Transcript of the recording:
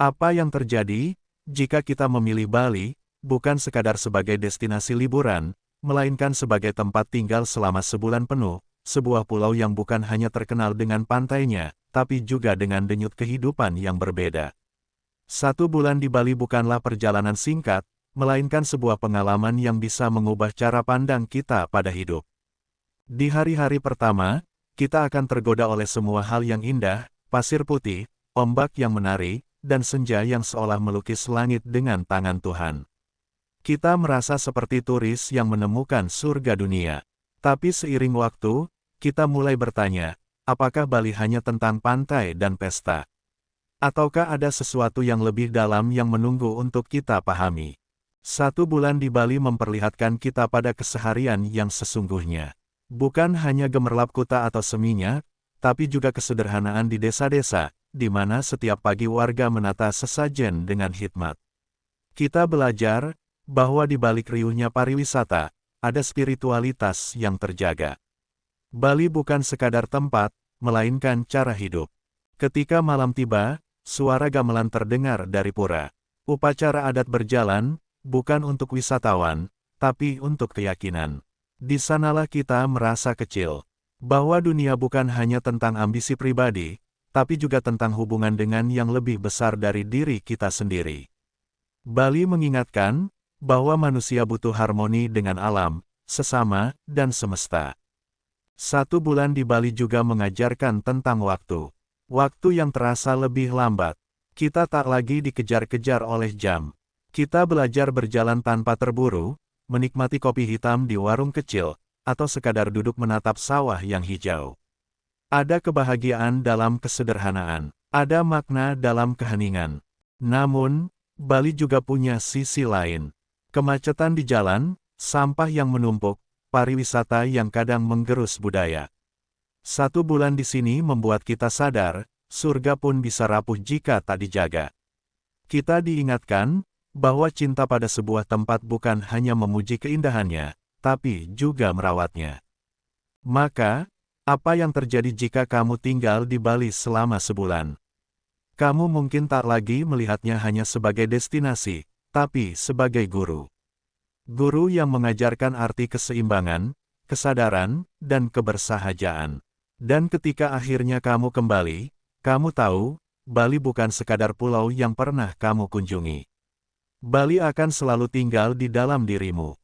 Apa yang terjadi jika kita memilih Bali, bukan sekadar sebagai destinasi liburan, melainkan sebagai tempat tinggal selama sebulan penuh, sebuah pulau yang bukan hanya terkenal dengan pantainya, tapi juga dengan denyut kehidupan yang berbeda. 1 bulan di Bali bukanlah perjalanan singkat, melainkan sebuah pengalaman yang bisa mengubah cara pandang kita pada hidup. Di hari-hari pertama, kita akan tergoda oleh semua hal yang indah, pasir putih, ombak yang menari, dan senja yang seolah melukis langit dengan tangan Tuhan. Kita merasa seperti turis yang menemukan surga dunia. Tapi seiring waktu, kita mulai bertanya, apakah Bali hanya tentang pantai dan pesta? Ataukah ada sesuatu yang lebih dalam yang menunggu untuk kita pahami? 1 bulan di Bali memperlihatkan kita pada keseharian yang sesungguhnya. Bukan hanya gemerlap kota atau seminyak, tapi juga kesederhanaan di desa-desa, di mana setiap pagi warga menata sesajen dengan hikmat. Kita belajar bahwa di balik riuhnya pariwisata, ada spiritualitas yang terjaga. Bali bukan sekadar tempat, melainkan cara hidup. Ketika malam tiba, suara gamelan terdengar dari pura. Upacara adat berjalan, bukan untuk wisatawan, tapi untuk keyakinan. Di sanalah kita merasa kecil, bahwa dunia bukan hanya tentang ambisi pribadi, tapi juga tentang hubungan dengan yang lebih besar dari diri kita sendiri. Bali mengingatkan bahwa manusia butuh harmoni dengan alam, sesama, dan semesta. 1 bulan di Bali juga mengajarkan tentang waktu. Waktu yang terasa lebih lambat. Kita tak lagi dikejar-kejar oleh jam. Kita belajar berjalan tanpa terburu, menikmati kopi hitam di warung kecil, atau sekadar duduk menatap sawah yang hijau. Ada kebahagiaan dalam kesederhanaan. Ada makna dalam keheningan. Namun, Bali juga punya sisi lain. Kemacetan di jalan, sampah yang menumpuk, pariwisata yang kadang menggerus budaya. 1 bulan di sini membuat kita sadar, surga pun bisa rapuh jika tak dijaga. Kita diingatkan bahwa cinta pada sebuah tempat bukan hanya memuji keindahannya, tapi juga merawatnya. Maka, apa yang terjadi jika kamu tinggal di Bali selama sebulan? Kamu mungkin tak lagi melihatnya hanya sebagai destinasi, tapi sebagai guru. Guru yang mengajarkan arti keseimbangan, kesadaran, dan kebersahajaan. Dan ketika akhirnya kamu kembali, kamu tahu, Bali bukan sekadar pulau yang pernah kamu kunjungi. Bali akan selalu tinggal di dalam dirimu.